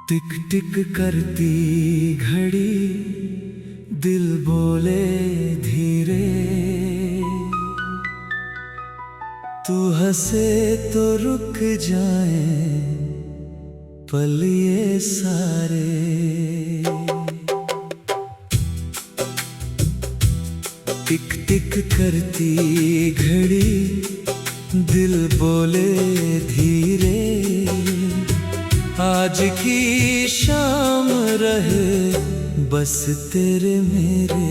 टिक टिक करती घड़ी, दिल बोले धीरे। तू हंसे तो रुक जाए पल ये सारे। टिक टिक करती घड़ी, दिल बोले धीरे। आज की शाम रहे बस तेरे मेरे।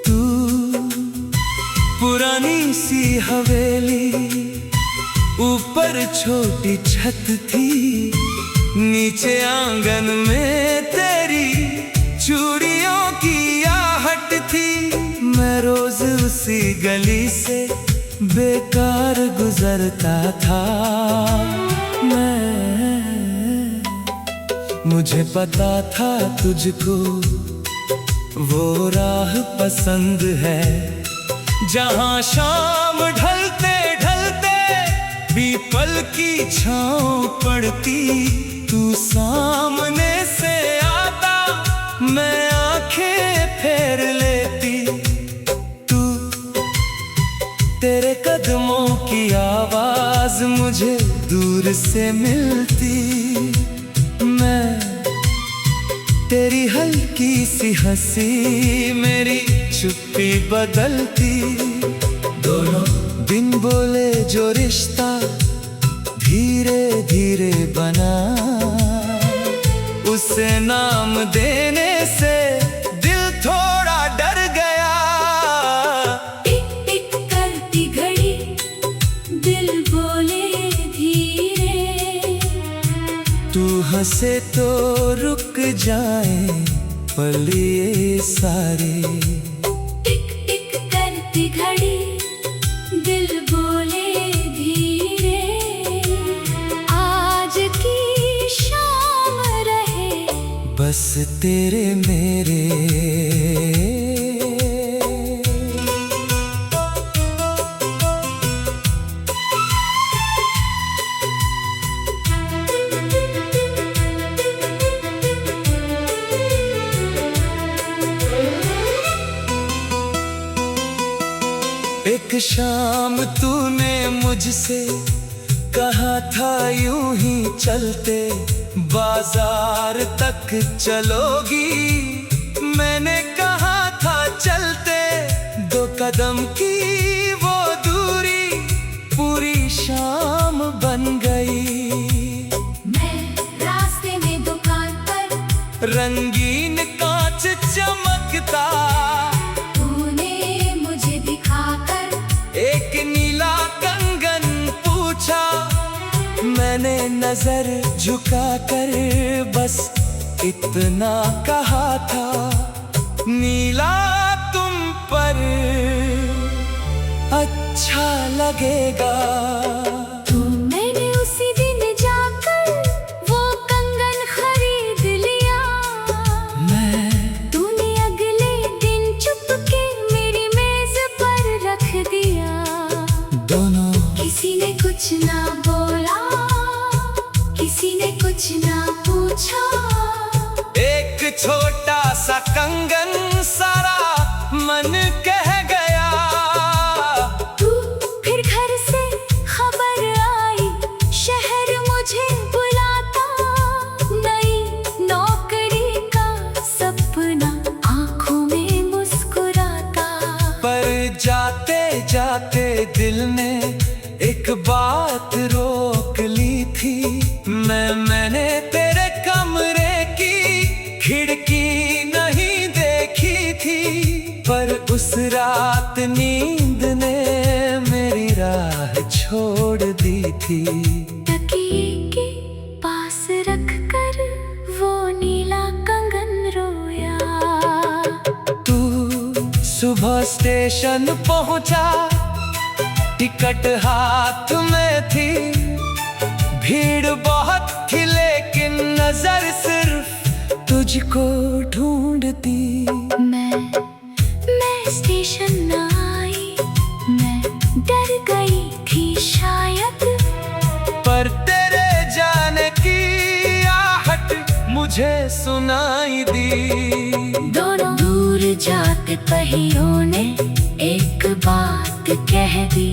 तू पुरानी सी हवेली, ऊपर छोटी छत थी, नीचे आंगन में तेरी चूड़ियों की आहट थी। मैं रोज उसी गली से बेकार गुजरता था। मुझे पता था तुझको वो राह पसंद है, जहां शाम ढलते ढलते भी पल की छाँव पड़ती। तू सामने से आता, मैं आंखें फेर लेती। तेरे कदमों की आवाज मुझे दूर से मिलती। मैं तेरी हल्की सी हंसी मेरी चुप्पी बदलती। दोनों दिन बोले जो रिश्ता धीरे धीरे बना, उसे नाम देने से दिल थोड़ा डर गया। टिक टिक करती घड़ी, दिल बोले धीरे। तू हंसे तो रुक जाए पल ये सारे। टिक टिक करती घड़ी, दिल बोले धीरे। आज की शाम रहे बस तेरे मेरे। एक शाम तूने मुझसे कहा था यूं ही चलते बाजार तक चलोगी। मैंने कहा था चलते, 2 कदम की वो दूरी पूरी शाम बन गई। मैं रास्ते में दुकान पर रंगीन कांच चमकता, तूने मुझे दिखाकर एक नीला कंगन पूछा। मैंने नजर झुकाकर बस इतना कहा था, नीला तुम पर अच्छा लगेगा। तो मैंने उसी दिन जाकर वो कंगन खरीद लिया। तूने अगले दिन चुपके मेरी मेज पर रख दिया। दोनों किसी ने कुछ ना बोला, किसी ने कुछ ना पूछा। एक छोटा सा कंगन सारा मन कह गया। तू फिर घर से खबर आई, शहर मुझे बुलाता। नई नौकरी का सपना आंखों में मुस्कुराता। पर जाते जाते दिल ने एक बात रोक ली थी। मैंने तेरे कमरे की खिड़की नहीं देखी थी, पर उस रात नींद ने मेरी राह छोड़ दी थी। तकिए के पास रख कर वो नीला कंगन रोया। तू सुबह स्टेशन पहुंचा, टिकट हाथ में थी। भीड़ बहुत थी लेकिन नजर सिर्फ तुझको ढूंढती। मैं सुनाई दी। दोनों दूर जाते पहियों ने एक बात कह दी,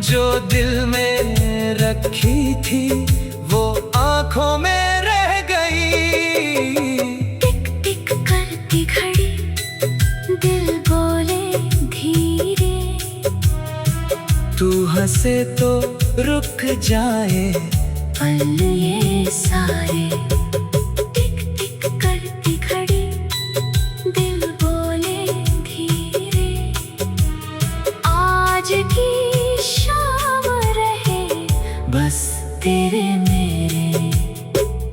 जो दिल में रखी थी वो आंखों में रह गई। टिक टिक करती घड़ी, दिल बोले धीरे, तू हंसे तो रुक जाए पल ये सारे। टिक टिक करती घड़ी, दिल बोले धीरे, आज की शाम रहे बस तेरे मेरे।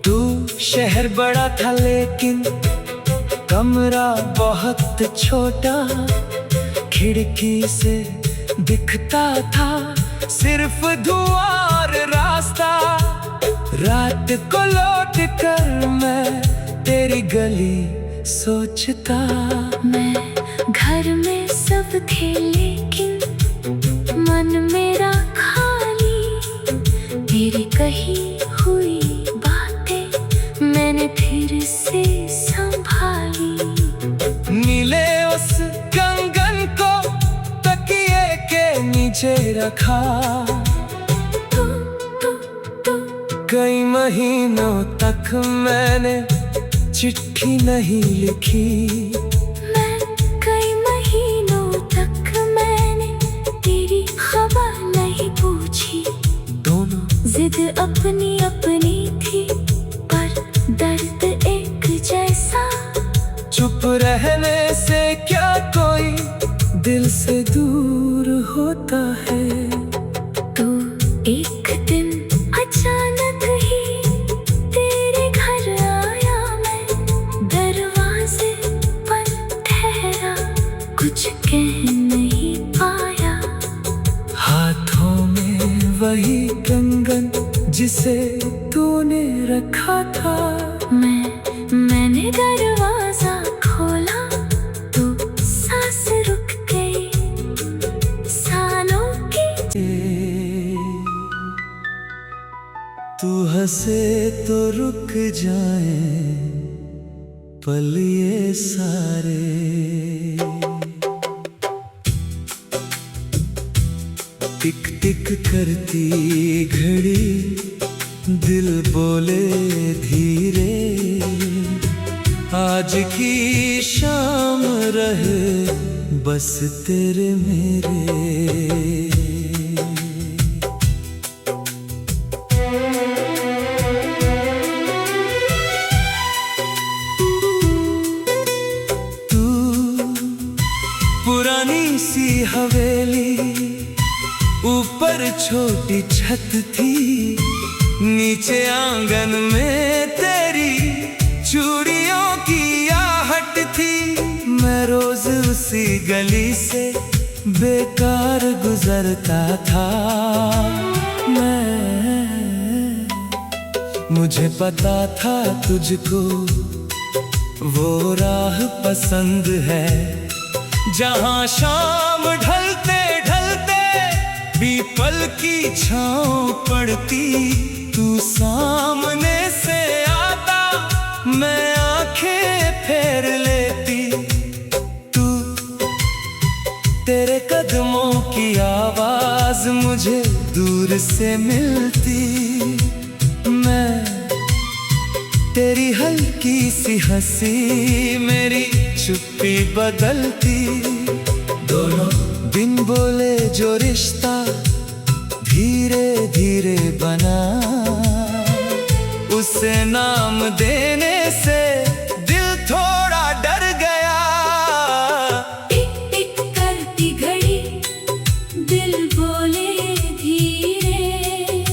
तू शहर बड़ा था लेकिन कमरा बहुत छोटा, खिड़की से दिखता था सिर्फ धुआं और रास्ता। रात को लौट कर मैं तेरी गली सोचता, मैं घर में सब थे लेकिन मन मेरा खाली। तेरी कही हुई बातें मैंने फिर से संभाली। नीले उस कंगन को तकिए के नीचे रखा, तू तू तू कई महीनों तक मैंने चिट्ठी नहीं लिखी। मैं कई महीनों तक मैंने तेरी खबर नहीं पूछी। दोनों जिद अपनी अपनी थी पर दर्द एक जैसा। चुप रहने से क्या कोई दिल से दूर होता है। तू एक दिन अचानक ही तेरे घर आया, मैं दरवाजे पर ठहरा, कुछ कह नहीं पाया। हाथों में वही कंगन जिसे तूने रखा था। मैंने दरवाजा खोला, तू सांस रुक गई सालों की। तू हंसे तो रुक जाए पल ये सारे। टिक टिक करती घड़ी, दिल बोले धीरे, आज की शाम रहे बस तेरे मेरे। तू पुरानी सी हवेली, ऊपर छोटी छत थी, नीचे आंगन में तेरी चूड़ियों की आहट थी। मैं रोज उसी गली से बेकार गुजरता था। मुझे पता था तुझको वो राह पसंद है, जहां शाम ढलते ढलते भी पल की छाँव पड़ती। तू सामने से आता, मैं आंखें फेर लेती। तू तेरे कदमों की आवाज मुझे दूर से मिलती। मैं तेरी हल्की सी हंसी मेरी चुप्पी बदलती। दोनों बिन बोले जो रिश्ता धीरे धीरे बना, उसे नाम देने से दिल थोड़ा डर गया। टिक टिक करती घड़ी, दिल बोले धीरे,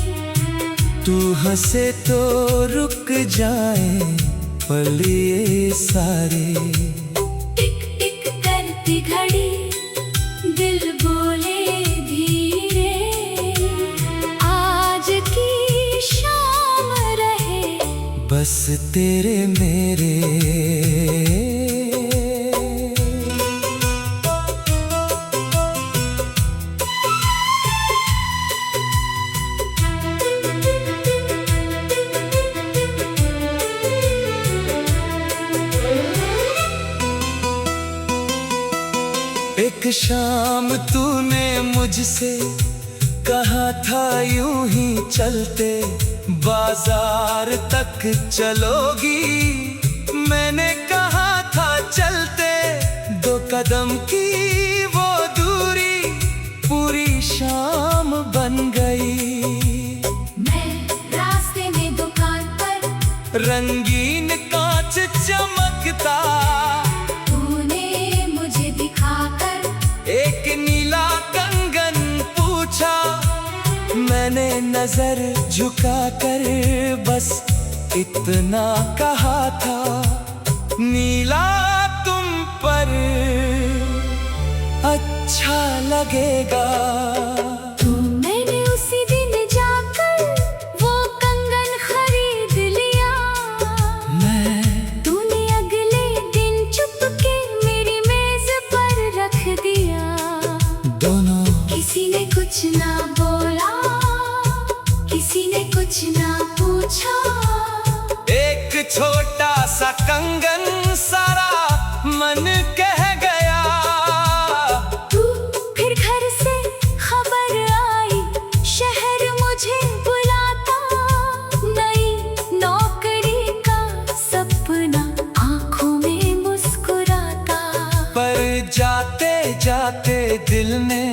तू हंसे तो रुक जाए पल ये सारे। टिक टिक करती घड़ी, दिल बोले धीरे, आज की शाम रहे बस तेरे मेरे। एक शाम तूने मुझसे कहा था यूं ही चलते बाजार तक चलोगी। मैंने कहा था चलते, 2 कदम की वो दूरी पूरी शाम बन गई। मैं रास्ते में दुकान पर रंगीन कांच चमकता तूने मुझे दिखाकर एक नीला कंगन पूछा। मैंने नजर झुकाकर बस इतना कहा था, नीला तुम पर अच्छा लगेगा। तो मैंने उसी दिन जाकर वो कंगन खरीद लिया। तूने अगले दिन चुपके मेरी मेज पर रख दिया। दोनों किसी ने कुछ ना बोला, किसी ने कुछ ना पूछा। एक छोटा सा कंगन सारा मन कह गया। तू फिर घर से खबर आई, शहर मुझे बुलाता। नई नौकरी का सपना आंखों में मुस्कुराता। पर जाते जाते दिल ने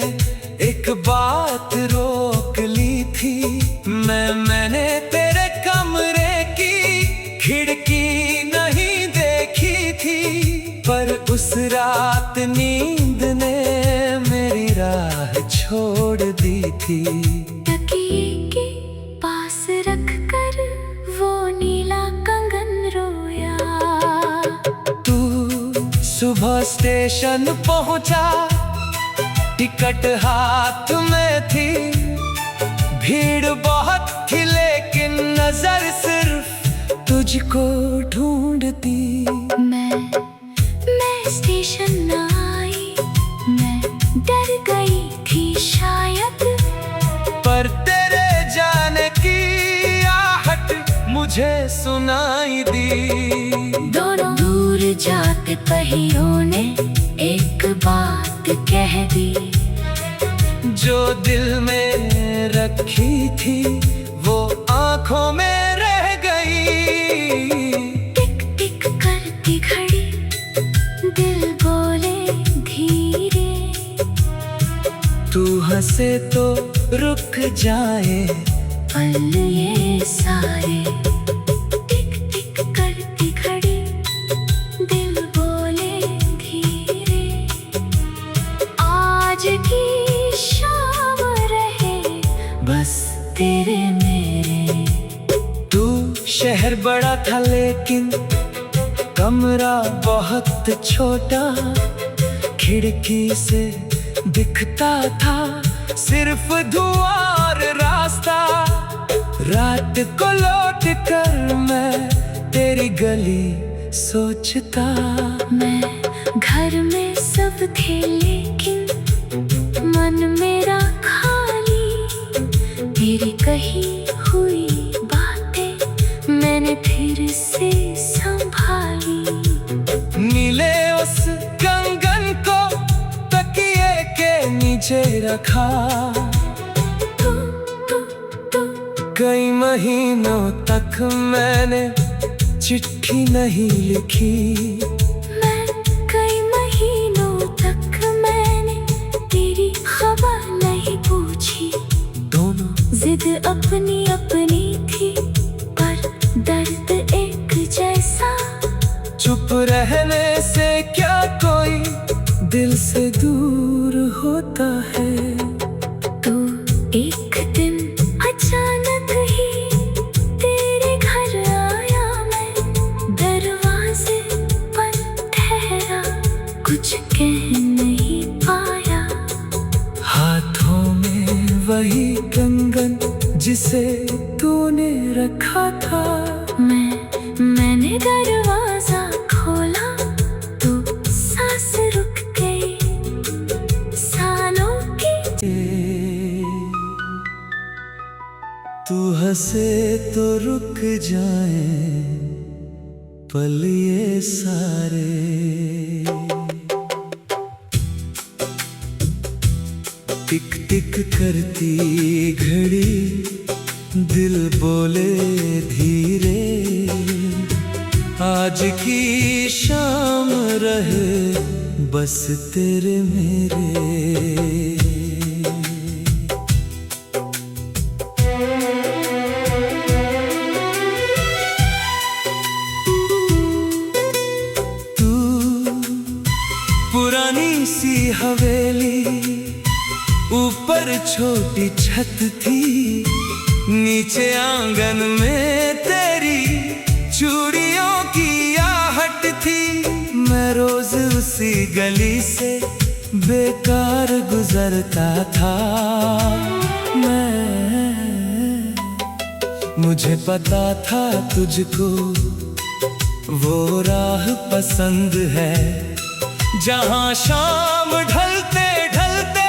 एक बात रोक ली थी। मैंने तेरे कमरे की खिड़की नहीं देखी थी, पर उस रात नींद ने मेरी राह छोड़ दी थी। तकिए के पास रख कर वो नीला कंगन रोया। तू सुबह स्टेशन पहुंचा, टिकट हाथ में थी। भीड़ बहुत थी लेकिन नजर सिर्फ तुझको ढूंढती। मैं स्टेशन न आई, मैं डर गई थी शायद। पर तेरे जाने की आहट मुझे सुनाई दी। दोनों दूर जाते पहियों ने एक बात कह दी। जो दिल में रखी थी वो आंखों में रह गई। टिक टिक करती घड़ी दिल बोले धीरे। तू हंसे तो रुक जाए पल ये सारे। टिक टिक करती घड़ी दिल बोले धीरे। आज की शाम रहे बस तेरे मेरे। तू शहर बड़ा था लेकिन कमरा बहुत छोटा। खिड़की से दिखता था सिर्फ धुआं और रास्ता। रात को लौट कर मैं तेरी गली सोचता। मैं घर में सब थे लेकिन मन मेरा खाली। तेरी कही हुई बातें मैंने फिर से संभाली। नीले उस कंगन को तकिए के नीचे रखा। कई महीनों तक मैंने चिट्ठी नहीं लिखी। कई महीनों तक मैंने तेरी खबर नहीं पूछी। दोनों जिद अपनी अपनी थी पर दर्द एक जैसा। चुप रहने से क्या कोई दिल से दूर होता है। तो एक दिन अचानक ही तेरे घर आया। मैं दरवाजे पर ठहरा, कुछ कह नहीं पाया। हाथों में वही कंगन जिसे तूने रखा था। मैंने दरवाजा खोला तो सांस रुक गई सालों की। तू हंसे तो रुक जाए पल ये सारे। टिक टिक करती घड़ी, दिल बोले धीरे, आज की शाम रहे बस तेरे मेरे। तू पुरानी सी हवेली, ऊपर छोटी छत थी, नीचे आंगन में तेरी चूड़ियों की आहट थी। मैं रोज उसी गली से बेकार गुजरता था। मुझे पता था तुझको वो राह पसंद है, जहां शाम ढलते ढलते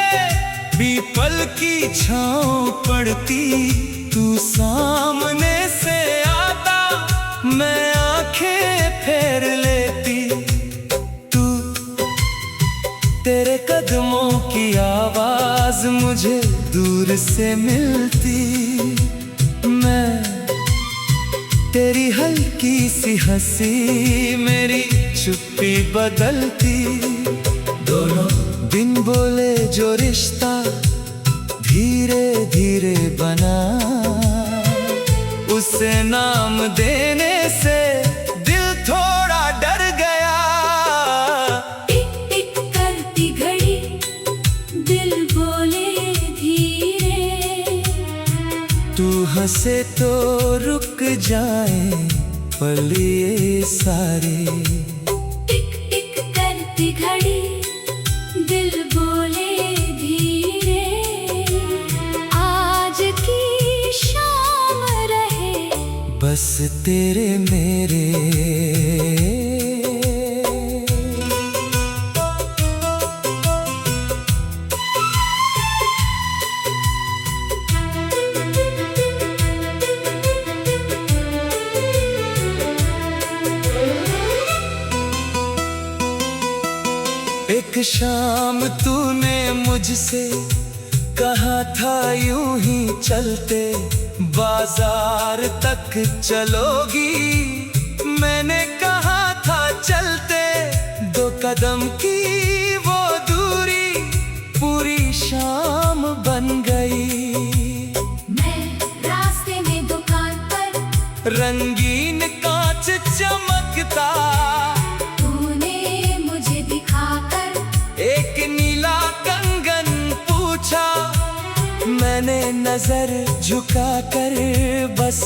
पीपल की छाँव पड़ती। तू सामने से आता, मैं आंखें फेर लेती। तेरे कदमों की आवाज मुझे दूर से मिलती। मैं तेरी हल्की सी हंसी मेरी चुप्पी बदलती। दोनों दिन बोले जो रिश्ता धीरे धीरे बना, उसे नाम देने से दिल थोड़ा डर गया। टिक टिक करती घड़ी, दिल बोले धीरे, तू हंसे तो रुक जाए पल ये सारे। टिक टिक करती घड़ी, दिल बोले धीरे, आज की शाम रहे बस तेरे मेरे। एक शाम तूने मुझसे कहा था यूं ही चलते बाजार तक चलोगी। मैंने कहा था चलते, 2 कदम की वो दूरी पूरी शाम बन गई। मैं रास्ते में दुकान पर, रंगीन कांच चमकता, तूने मुझे दिखाकर एक नीला कंगन पूछा। मैंने नजर झुकाकर बस